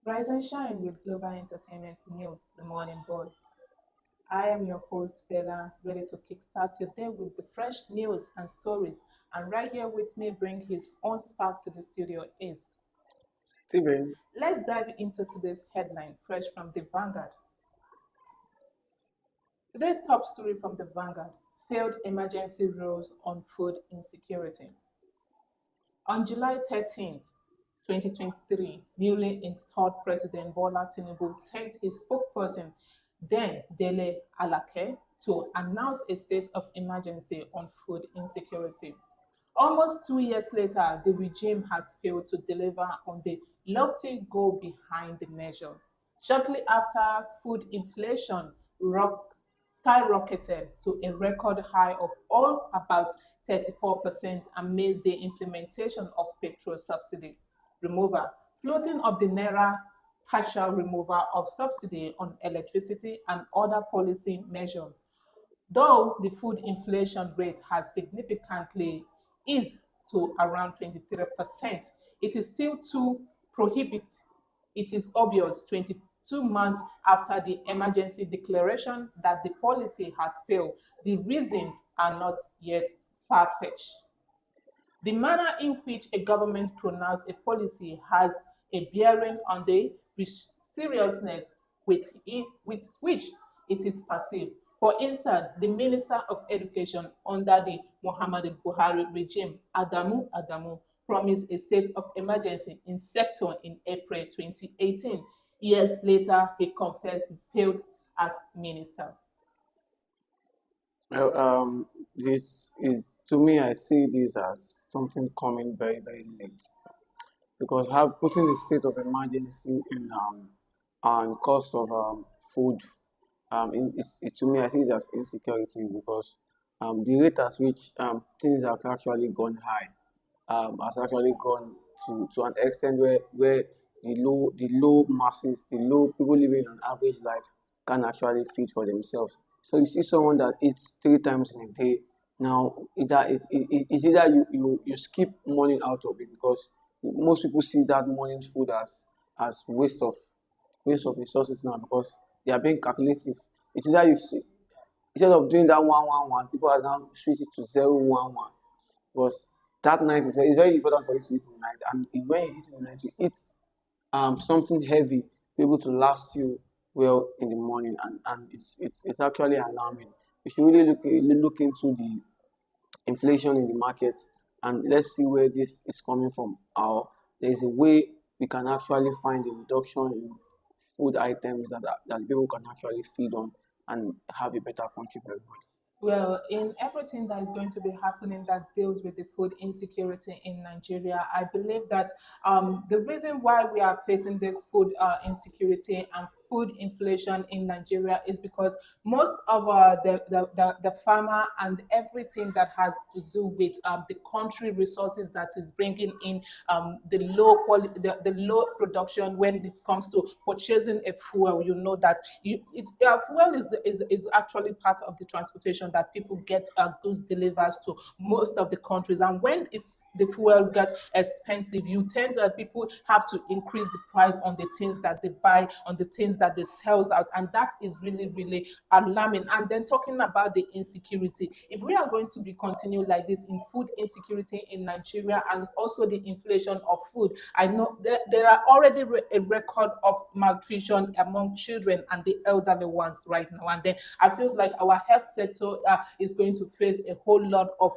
Rise and shine with Global Entertainment News, the morning buzz. I am your host, Bella, ready to kickstart your day with the fresh news and stories. And right here with me, bring his own spark to the studio is. Steven, Let's dive into today's headline, fresh from the Vanguard. Today's top story from the Vanguard: failed emergency rules on food insecurity. On July 13th, 2023, newly installed President Bola Tinubu sent his spokesperson, then Dele Alake, to announce a state of emergency on food insecurity. Almost 2 years later, the regime has failed to deliver on the lofty goal behind the measure. Shortly after, food inflation skyrocketed to a record high of all about 34% amidst the implementation of petrol subsidy removal, floating of the naira, partial removal of subsidy on electricity, and other policy measures. Though the food inflation rate has significantly eased to around 23%, it is still too prohibitive. It is obvious 22 months after the emergency declaration that the policy has failed. The reasons are not yet far-fetched. The manner in which a government pronounced a policy has a bearing on the seriousness with which it is perceived. For instance, the Minister of Education under the Muhammadu Buhari regime, Adamu, promised a state of emergency in sector in April 2018. Years later, he confessed he failed as minister. well, this is to me. I see this as something coming very, very late because have putting the state of emergency in and cost of food to me. I see it as insecurity because the rate at which things have actually gone high has actually gone to an extent where the low masses, the low people living an average life can actually feed for themselves. So you see someone that eats 3 times in a day. Now it's either you skip morning out of it because most people see that morning food as waste of resources now because they are being calculative. It's either you see instead of doing that 1 1 1, people are now switch it to 0 1 1 because that night is very important for you to eat in the night. And when you eat in the night, you eat something heavy, be able to last you well in the morning, and it's actually alarming. You should really look into the inflation in the market and let's see where this is coming from. How there is a way we can actually find a reduction in food items that people can actually feed on and have a better country for everybody. Well, in everything that is going to be happening that deals with the food insecurity in Nigeria, I believe that the reason why we are facing this food insecurity and food inflation in Nigeria is because most of the farmer and everything that has to do with the country resources that is bringing in the low quality, the low production when it comes to purchasing a fuel. You know that fuel is actually part of the transportation that people get goods delivered to most of the countries. And when if the fuel gets expensive, you tend that people have to increase the price on the things that they buy, on the things that they sells out, and that is really, really alarming. And then talking about the insecurity, if we are going to be continue like this in food insecurity in Nigeria and also the inflation of food, I know there are already a record of malnutrition among children and the elderly ones right now. And then I feel like our health sector is going to face a whole lot of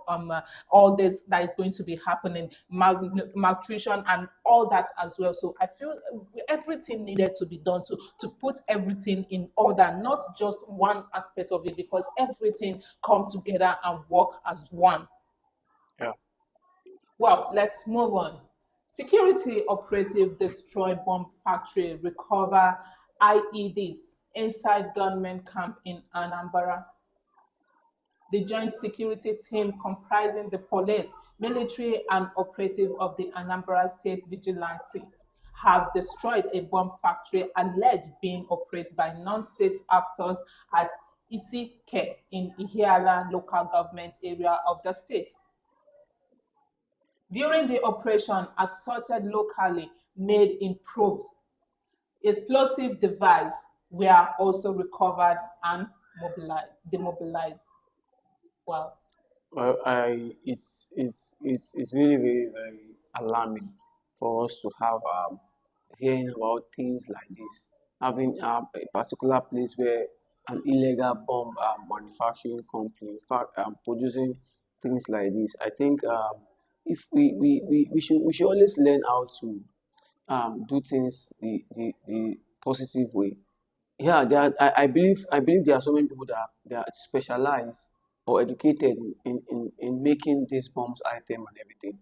all this that is going to be happening, malnutrition and all that as well. So I feel everything needed to be done to put everything in order, not just one aspect of it, because everything comes together and work as one. Yeah. Well, let's move on. Security operative destroyed bomb factory, recover IEDs inside gunmen camp in Anambra. The joint security team comprising the police, military, and operative of the Anambra State Vigilantes have destroyed a bomb factory alleged being operated by non-state actors at Isike in Ihiala local government area of the state. During the operation, assaulted locally made in probes Explosive device were also recovered and mobilized, demobilized. Wow. Well, it's really very alarming for us to have hearing about things like this, having a particular place where an illegal bomb manufacturing company, in fact, producing things like this. I think if we should always learn how to do things the positive way. Yeah, I believe there are so many people that are specialized or educated in making these bombs item and everything.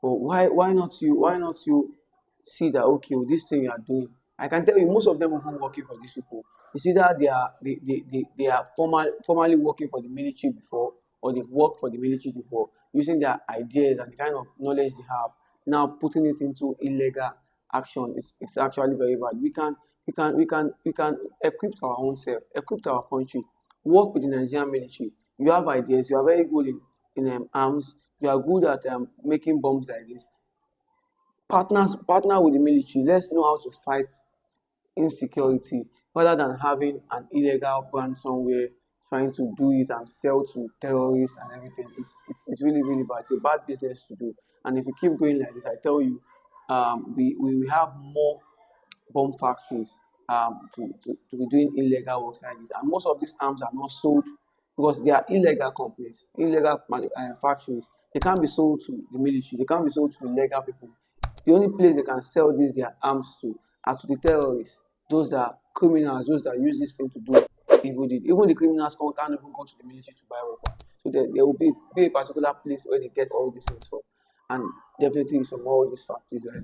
But why not you see that okay, oh, this thing you are doing. I can tell you most of them are working for these people. It's either they are formally working for the military before, or they've worked for the military before, using their ideas and the kind of knowledge they have, now putting it into illegal action. It's actually very bad. We can equip our own self, equip our country, work with the Nigerian military. You have ideas, you are very good in arms, you are good at making bombs like this. Partner with the military. Let's know how to fight insecurity rather than having an illegal brand somewhere trying to do it and sell to terrorists and everything. It's really, really bad. It's a bad business to do. And if you keep going like this, I tell you, we will have more bomb factories to be doing illegal works like this. And most of these arms are not sold because they are illegal companies, factories. They can't be sold to the military, they can't be sold to the legal people. The only place they can sell these their arms to are to the terrorists, those that are criminals, those that use this thing to do evil deed. Even the criminals can't even go to the military to buy weapons. So there will be a particular place where they get all these things from. And definitely from all these factories. Right?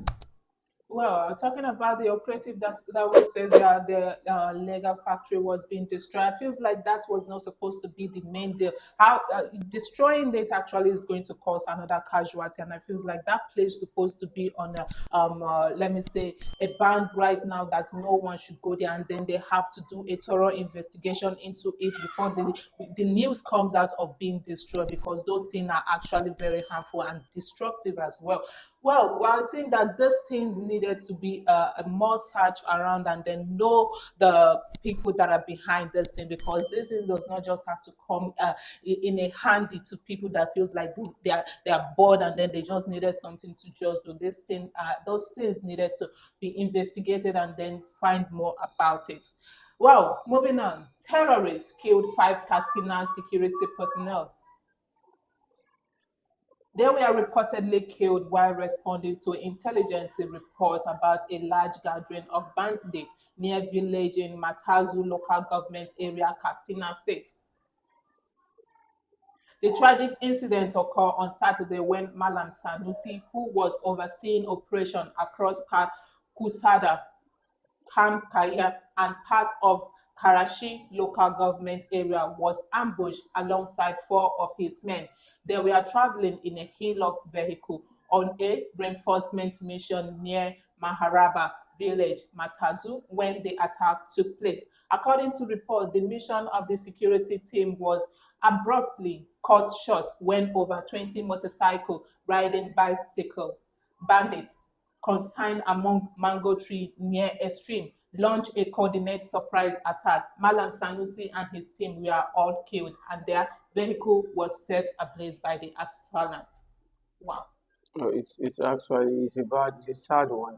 Well, talking about the operative that was says that the legal factory was being destroyed, feels like that was not supposed to be the main deal. How destroying it actually is going to cause another casualty, and I feels like that place supposed to be on a let me say a band right now that no one should go there, and then they have to do a thorough investigation into it before the news comes out of being destroyed, because those things are actually very harmful and destructive as well. Well, I think that these things needed to be a more search around and then know the people that are behind this thing, because this thing does not just have to come in a handy to people that feels like they are bored and then they just needed something to just do. This thing, those things needed to be investigated and then find more about it. Well, moving on. Terrorists killed 5 Castina security personnel. They were reportedly killed while responding to intelligence reports about a large gathering of bandits near village in Matazu local government area, Castina State. The tragic incident occurred on Saturday when Malam Sanusi, who was overseeing operation across Kusada, Kaya, and part of Karachi local government area, was ambushed alongside 4 of his men. They were traveling in a Hilux vehicle on a reinforcement mission near Maharaba village, Matazu, when the attack took place. According to reports, the mission of the security team was abruptly cut short when over 20 motorcycle riding bicycle bandits consigned among mango tree near a stream launched a coordinated surprise attack. Malam Sanusi and his team were all killed, and their vehicle was set ablaze by the assailant. Wow. It's a sad one,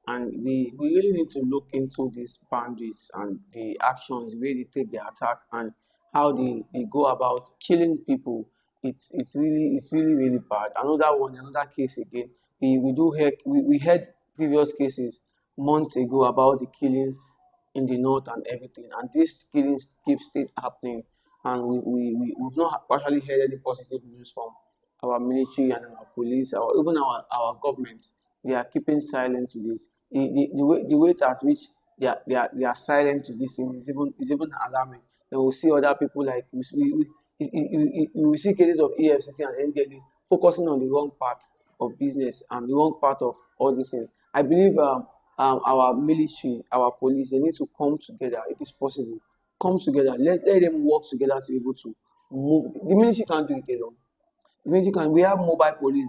and we really need to look into these boundaries and the actions, the way they take the attack, and how they go about killing people. It's really bad. Another case again. We heard previous cases months ago about the killings in the north and everything, and these killings keep still happening, and we've not actually heard any positive news from our military and our police, or even our government. They are keeping silent to this. The rate at which they are silent to this thing is even alarming. Then we'll see other people like we will see cases of EFCC and NDLA focusing on the wrong part of business and the wrong part of all these things. I believe our military, our police, they need to come together if it's possible. Come together. Let them work together to be able to move. The military can't do it alone. We have mobile police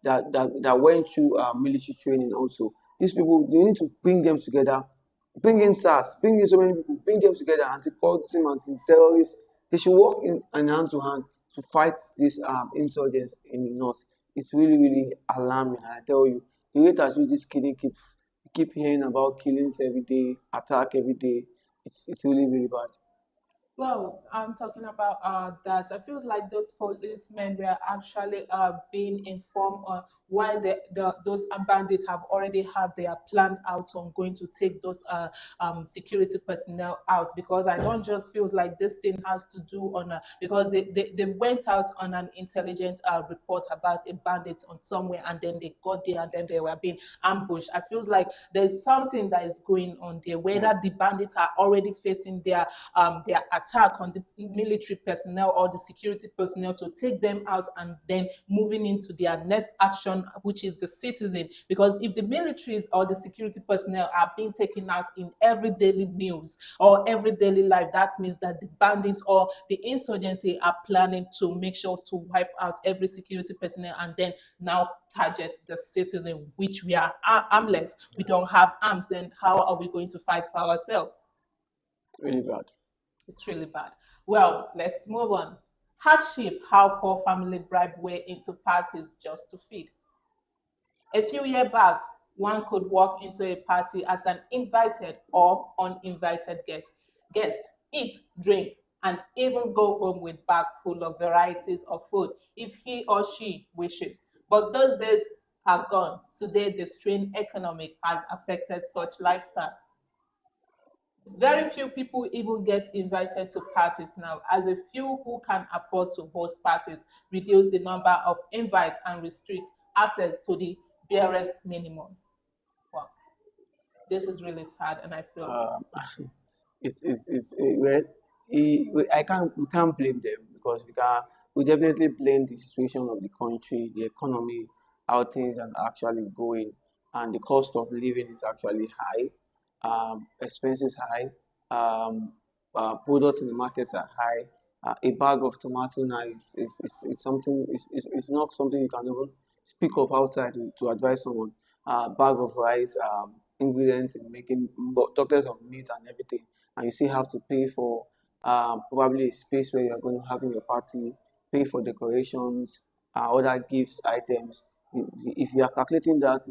that went through military training also. these people, you need to bring them together, bring in SARS, bring in so many people, bring them together, anti-cultism, anti-terrorists. They should work in hand to hand to fight these insurgents in the north. It's really, really alarming. I tell you, the rate at which this killing keep hearing about killings every day, attack every day. It's really, really bad. Well, I'm talking about that. I feels like those policemen were actually being informed on why those bandits have already have their plan out on going to take those security personnel out, because I don't just feels like this thing has to do on because they went out on an intelligence report about a bandit on somewhere, and then they got there and then they were being ambushed. I feels like there's something that is going on there, Yeah, whether the bandits are already facing their attack on the military personnel or the security personnel to take them out, and then moving into their next action, which is the citizen. Because if the militaries or the security personnel are being taken out in every daily news or every daily life, that means that the bandits or the insurgency are planning to make sure to wipe out every security personnel and then now target the citizen, which we are armless. We don't have arms. Then how are we going to fight for ourselves? really bad. It's really bad. Well, let's move on. Hardship, how poor family bribe way into parties just to feed. A few years back, one could walk into a party as an invited or uninvited guest, eat, drink, and even go home with bag full of varieties of food if he or she wishes. But those days are gone. Today, the strained economic has affected such lifestyle. Very few people even get invited to parties now, as a few who can afford to host parties reduce the number of invites and restrict access to the barest minimum. Wow, this is really sad, and I feel Um, well, I can't we can't blame them because we definitely blame the situation of the country, the economy, how things are actually going, and the cost of living is actually high, expenses high, products in the markets are high. A bag of tomato now is something is not something you can even speak of outside to advise someone. Bag of rice, ingredients in making doctors of meat and everything, and you still have to pay for probably a space where you're going to have in your party, pay for decorations, other gifts, items. If you are calculating that,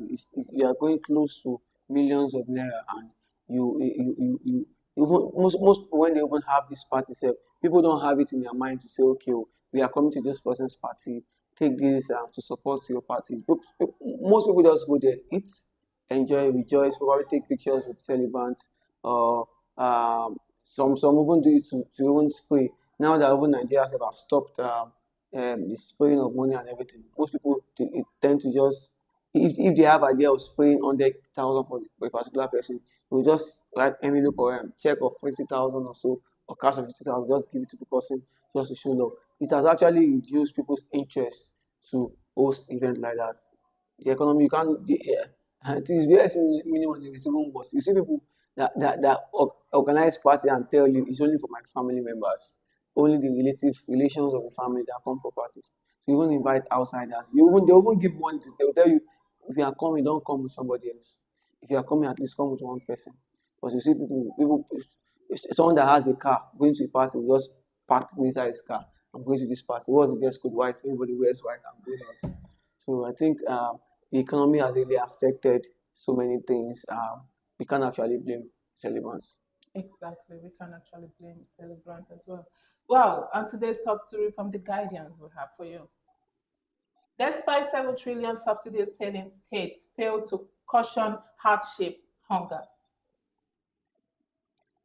you are going close to millions of naira, and you even most people when they even have this party self, people don't have it in their mind to say, okay, oh, we are coming to this person's party, take this to support your party. Most people just go there, eat, enjoy, rejoice, probably take pictures with celebrants, or some even do it to even spray. Now that even Nigeria have stopped the spraying of money and everything, most people tend to just if they have idea of spraying 100,000 for a particular person, they will just write envelope or check of 50,000 or so, or cash of 50,000, just give it to the person just to show love. It has actually reduced people's interest to host events like that. The economy, you can't, it is very minimum and it's even worse. You see people that organize party and tell you it's only for my family members, only the relations of the family that come for parties. So you even invite outsiders. They even give money to, they will tell you if you are coming, don't come with somebody else. If you are coming, at least come with one person. Because you see people, someone that has a car going to a party will just park inside his car. I'm going to this party. What's the dress code? White. Everybody wears white and goes out. So I think the economy has really affected so many things. We can't actually blame celebrants. exactly. We can actually blame celebrants as well. Wow, and today's top story from the Guardians we have for you. Despite 7 trillion subsidies telling states fail to caution hardship, hunger.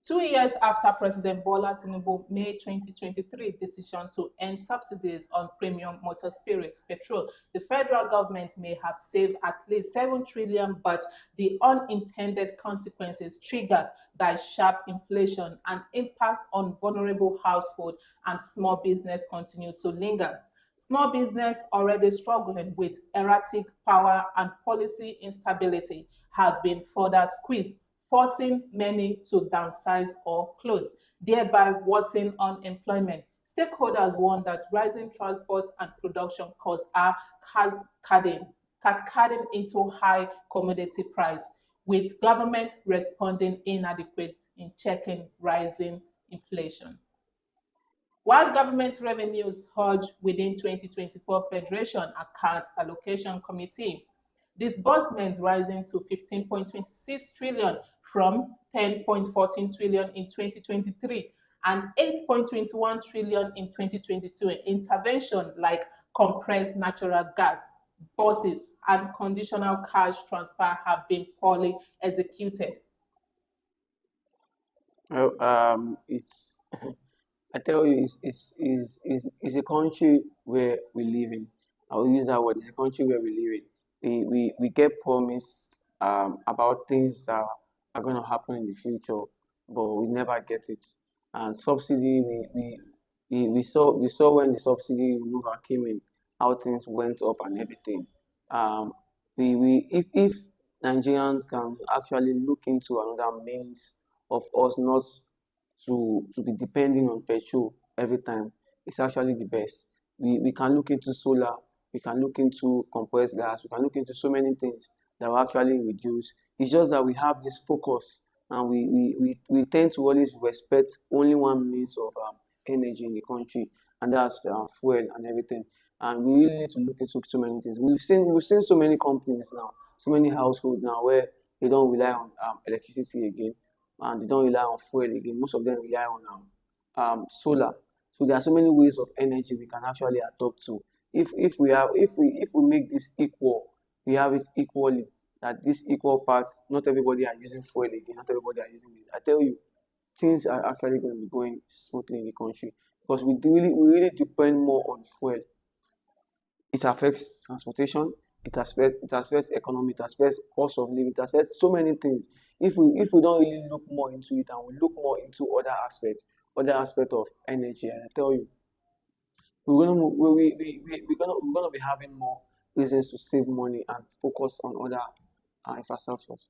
2 years after President Bola Tinubu made 2023 decision to end subsidies on premium motor spirits petrol, the federal government may have saved at least 7 trillion, but the unintended consequences triggered by sharp inflation and impact on vulnerable households and small business continue to linger. Small business already struggling with erratic power and policy instability have been further squeezed, forcing many to downsize or close, thereby worsening unemployment. Stakeholders warn that rising transport and production costs are cascading, cascading into high commodity price. with government responding inadequate in checking rising inflation. While government revenues surge within 2024 Federation Account Allocation Committee, disbursements rising to 15.26 trillion from 10.14 trillion in 2023 and 8.21 trillion in 2022. Intervention like compressed natural gas, buses, and conditional cash transfer have been poorly executed. Well, it's I tell you, it's a country where we live in. I will use that word. It's a country where we live in. We get promised about things that are going to happen in the future, but we never get it. And subsidy, we saw when the subsidy removal came in, how things went up and everything. Um, if Nigerians can actually look into another means of us not to be depending on petrol every time, it's actually the best. We can look into solar, we can look into compressed gas, we can look into so many things that will actually reduce. It's just that we have this focus, and we tend to always respect only one means of energy in the country, and that's fuel and everything. And we really need to look into so many things. We've seen so many companies now, so many households now where they don't rely on electricity again, and they don't rely on fuel again. Most of them rely on solar. So there are so many ways of energy we can actually adopt to. If we make this equal, we have it equally. That this equal parts, not everybody are using fuel again. Not everybody are using it. I tell you, things are actually going to be going smoothly in the country because we really depend more on fuel. It affects transportation, it affects economy, it affects cost of living, it affects so many things. If we don't really look more into it and we look more into other aspects of energy, I tell you, we're gonna be having more reasons to save money and focus on other infrastructures.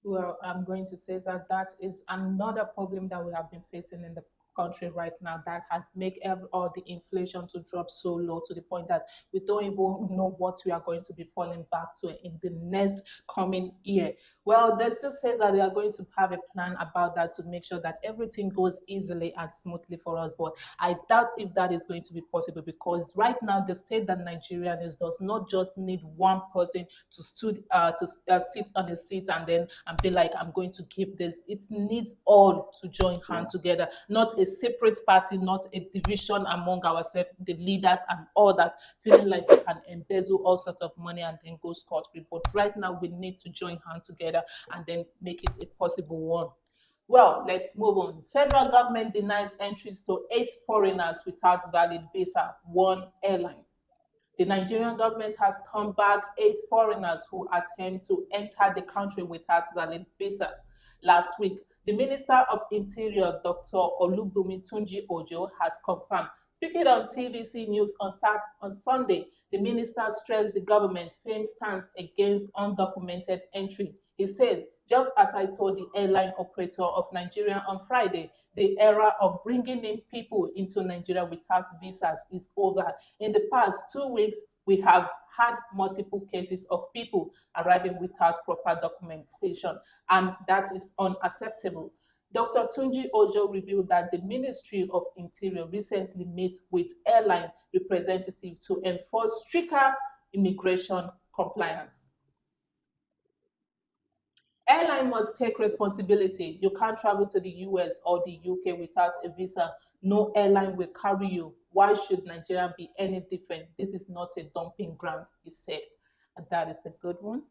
Well, I'm going to say that that is another problem that we have been facing in the country right now that has made all the inflation to drop so low to the point that we don't even know what we are going to be falling back to in the next coming year. Well, they still say that they are going to have a plan about that to make sure that everything goes easily and smoothly for us. But I doubt if that is going to be possible because right now the state that Nigeria is does not just need one person to sit on a seat and be like, I'm going to give this. It needs all to join Yeah. hands together, not a separate party, not a division among ourselves, the leaders and all that, feeling like we can embezzle all sorts of money and then go scot free. But right now we need to join hands together and then make it a possible one. Well, let's move on. Federal government denies entries to 8 foreigners without valid visa, one airline. The Nigerian government has come back 8 foreigners who attempt to enter the country without valid visas. Last week, the Minister of Interior, Dr. Olubumi Tunji Ojo, has confirmed. Speaking on TVC News on Sunday, the minister stressed the government firm stance against undocumented entry. He said, just as I told the airline operator of Nigeria on Friday, the era of bringing in people into Nigeria without visas is over. In the past 2 weeks, we have had multiple cases of people arriving without proper documentation, and that is unacceptable. Dr. Tunji Ojo revealed that the Ministry of Interior recently met with airline representatives to enforce stricter immigration compliance. Airline must take responsibility. You can't travel to the US or the UK without a visa. No airline will carry you. Why should Nigeria be any different? This is not a dumping ground, he said. And that is a good one.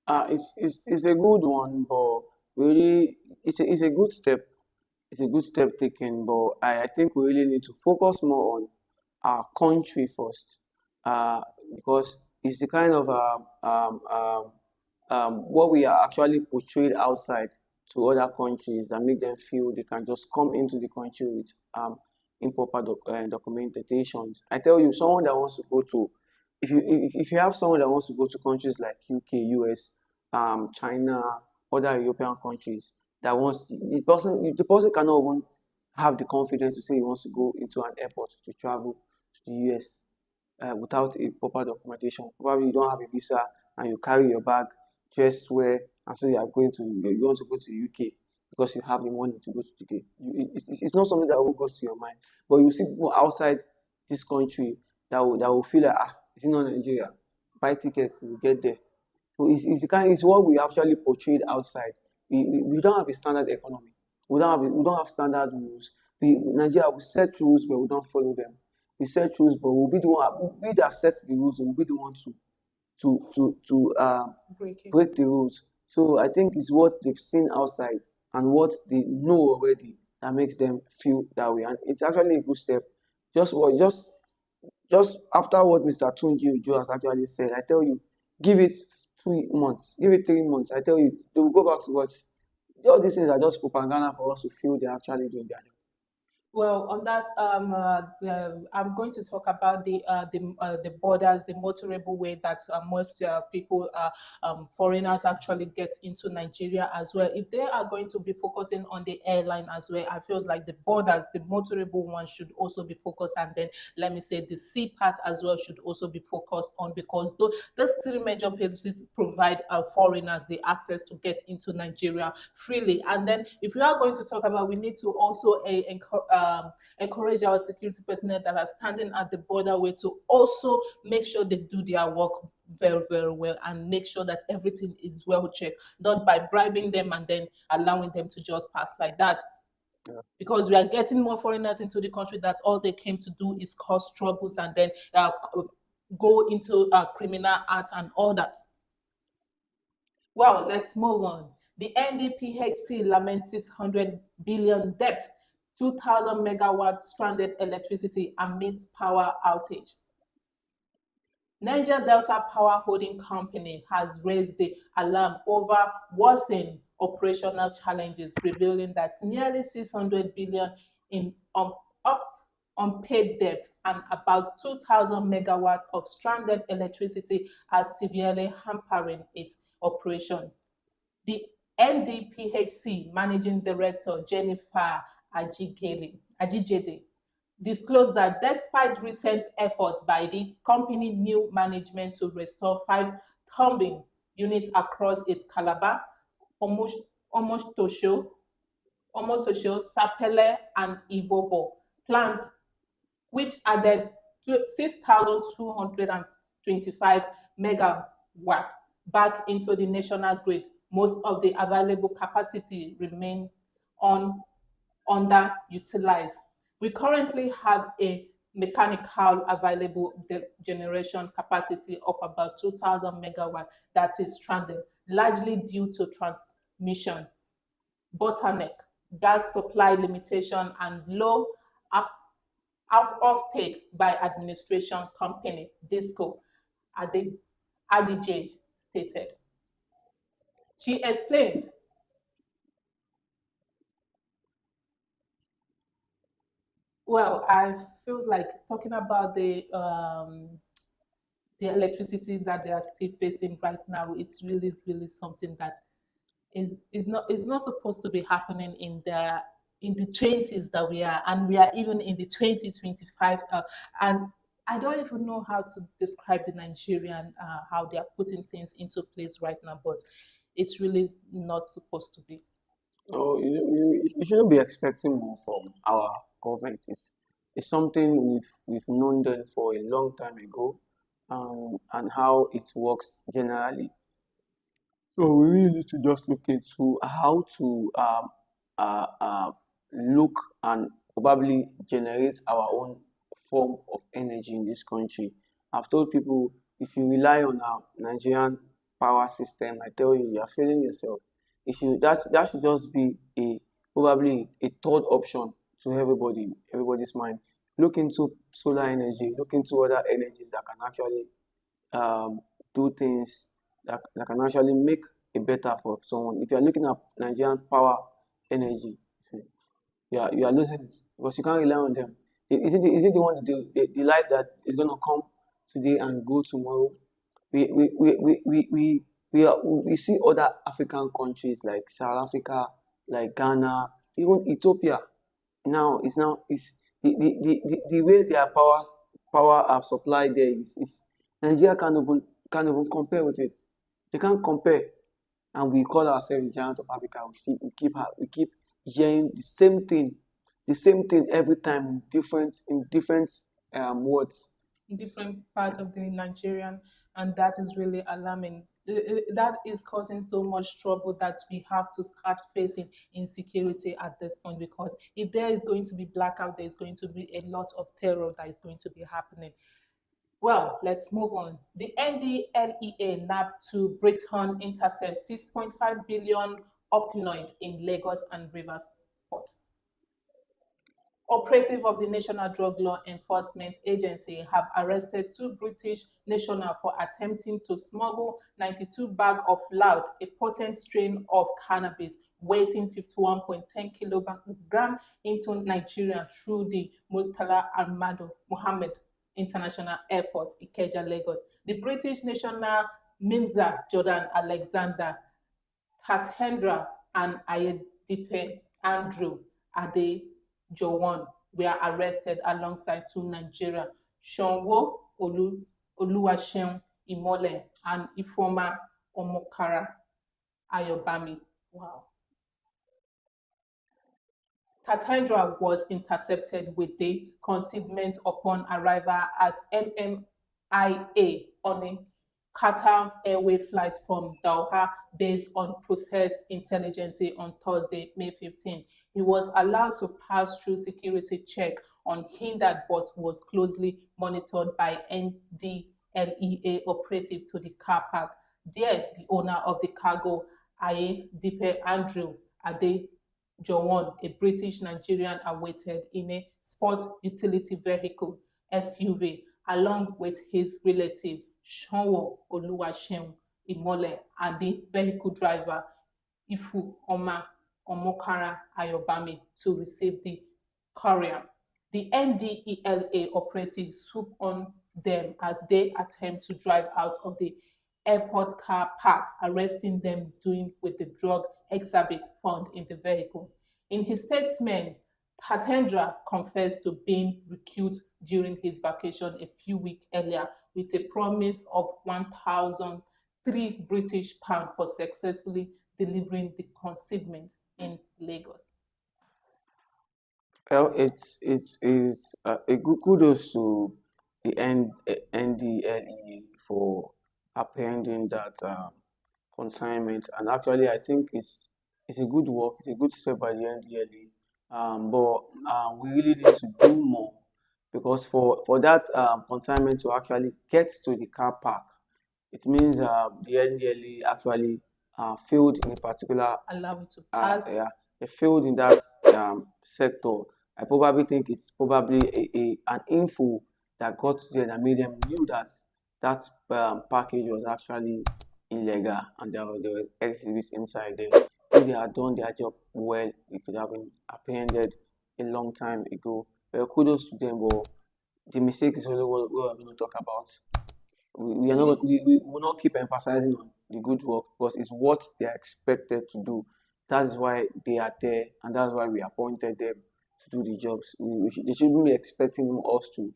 It's a good one, but really, it's a good step. It's a good step taken, but I think we really need to focus more on our country first, uh, because it's the kind of what we are actually portrayed outside to other countries that make them feel they can just come into the country with improper documentations. I tell you, someone that wants to go to, if you have someone that wants to go to countries like UK, US, China, other European countries, that wants the person cannot even have the confidence to say he wants to go into an airport to travel to the US without a proper documentation. Probably you don't have a visa and you carry your bag dress well, and so you want to go to UK because you have the money to go to UK. It's not something that will go to your mind. But you see people outside this country that will feel like, it's not Nigeria. Buy tickets, we get there. So it's what we actually portrayed outside. We don't have a standard economy. We don't have standard rules. Nigeria will set rules, but we don't follow them. We set rules, but we'll be the one we that sets the rules, and we'll be the one to Break it. break the rules. So I think it's what they've seen outside and what they know already that makes them feel that way. And it's actually a good step. Just what just after what Mr. Tunji Ujo has actually said, I tell you, give it 2 months, give it 3 months. I tell you, they will go back to what all these things are just propaganda for us to feel they're actually doing their job. Well, on that, I'm going to talk about the borders, the motorable way that most people, foreigners, actually get into Nigeria as well. If they are going to be focusing on the airline as well, I feel like the borders, the motorable one, should also be focused, and then let me say the sea part as well should also be focused on, because those three major places provide foreigners the access to get into Nigeria freely. And then if we are going to talk about, we need to also encourage our security personnel that are standing at the border way to also make sure they do their work very, very well, and make sure that everything is well checked, not by bribing them and then allowing them to just pass like that. Yeah. Because we are getting more foreigners into the country that all they came to do is cause troubles and then go into criminal acts and all that. Well, let's move on. The NDPHC laments 600 billion debt, 2,000 megawatt stranded electricity amidst power outage. Niger Delta Power Holding Company has raised the alarm over worsening operational challenges, revealing that nearly 600 billion in unpaid debt and about 2,000 megawatts of stranded electricity are severely hampering its operation. The NDPHC Managing Director Jennifer Ajijede disclosed that despite recent efforts by the company new management to restore five turbine units across its Calabar, Omotosho, Sapele, and Ibobo plants, which added 6,225 megawatts back into the national grid. Most of the available capacity remain on underutilized. We currently have a mechanical available generation capacity of about 2,000 megawatts that is stranded, largely due to transmission bottleneck, gas supply limitation, and low offtake by administration company Disco, Adij stated. She explained, well, I feel like talking about the electricity that they are still facing right now, it's really, really something that is not supposed to be happening in the 20s that we are, and we are even in the 2025, and I don't even know how to describe the Nigerian, how they are putting things into place right now, but it's really not supposed to be. No, you shouldn't be expecting more from our government. It's something we've known them for a long time ago, and how it works generally. So we really need to just look into how to look and probably generate our own form of energy in this country. I've told people, if you rely on our Nigerian power system, I tell you, you're failing yourself. That should just be a probably a third option to everybody's mind. Look into solar energy, look into other energies that can actually um, do things that can actually make it better for someone. If you're looking at Nigerian power energy, you are losing it because you can't rely on them. Is it the one the light that is going to come today and go tomorrow? We see other African countries like South Africa, like Ghana, even Ethiopia. Now it's the way their power are supplied there is Nigeria can't even compare with it. They can't compare. and we call ourselves the giant of Africa. We keep hearing the same thing every time in different words. In different parts of the Nigerian, and that is really alarming. That is causing so much trouble that we have to start facing insecurity at this point, because if there is going to be blackout, there is going to be a lot of terror that is going to be happening. Well, let's move on. The NDLEA nabbed to Britain intercepts 6.5 billion opioid in Lagos and Rivers ports. Operative of the National Drug Law Enforcement Agency have arrested two British nationals for attempting to smuggle 92 bags of loud, a potent strain of cannabis weighing 51.10 kilograms into Nigeria through the Murtala Ahmadu Mohammed International Airport, Ikeja, Lagos. The British national Mirza Jordan Alexander Kathendra and Ayedipe Andrew Adejowan were arrested alongside two Nigerian, Seunwo Oluwaseun Imole and Ifeoma Omokara Ayobami. Wow. Cathedral was intercepted with the consignment upon arrival at MMIA on a Qatar Airway flight from Doha based on processed intelligence on Thursday, May 15. He was allowed to pass through security check unhindered but was closely monitored by NDLEA operative to the car park. There, the owner of the cargo, Aye Dipe Andrew Ade Jowon, a British Nigerian, awaited in a sport utility vehicle (SUV) along with his relative Seunwo Oluwaseun Imole and the vehicle driver Ifeoma Omokara Ayobami to receive the courier. The NDELA operatives swoop on them as they attempt to drive out of the airport car park, arresting them doing with the drug exhibit found in the vehicle. In his statement, Patendra confessed to being recruited during his vacation a few weeks earlier with a promise of 1,003 British pounds for successfully delivering the consignment in Lagos. Well, it's a good kudos to the NDLE for apprehending that consignment, and actually, I think it's a good work. It's a good step by the NDLE. But we really need to do more, because for that consignment to actually get to the car park, it means the NDLE actually failed in a particular Allow it to pass. yeah, they failed in that sector. I probably think it's probably an info that got to them and made them knew that that package was actually illegal and there were exhibits inside there. If they had done their job well, it could have been apprehended a long time ago. Well, kudos to them, but the mistake is only what we're going to talk about. We are not we will not keep emphasizing on the good work, because it's what they are expected to do. That is why they are there, and that's why we appointed them to do the jobs. They shouldn't be expecting us to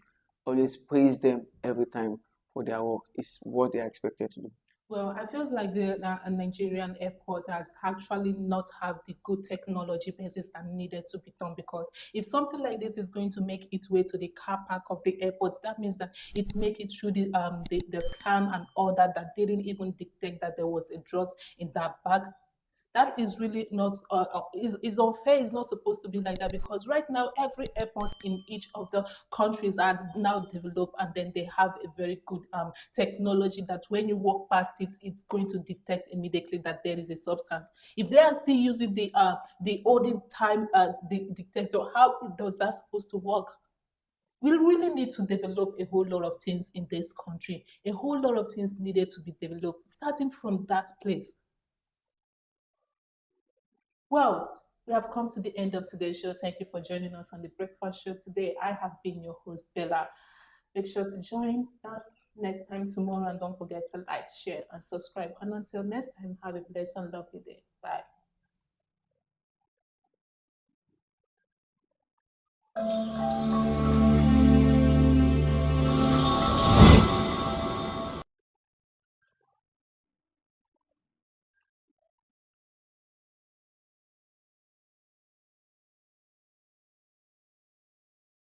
always praise them every time for their work. It's what they are expected to do. Well, I feel like the Nigerian airport has actually not have the good technology basis that needed to be done, because if something like this is going to make its way to the car park of the airport, that means that it's make it through the scan and all that didn't even detect that there was a drug in that bag. That is really not is unfair. It's not supposed to be like that, because right now every airport in each of the countries are now developed, and then they have a very good technology that when you walk past it, it's going to detect immediately that there is a substance. If they are still using the olden time the detector, how does that supposed to work? We really need to develop a whole lot of things in this country. A whole lot of things needed to be developed, starting from that place. Well, we have come to the end of today's show. Thank you for joining us on the Breakfast Show today. I have been your host, Bella. Make sure to join us next time tomorrow, and don't forget to like, share, and subscribe. And until next time, have a blessed and lovely day. Bye.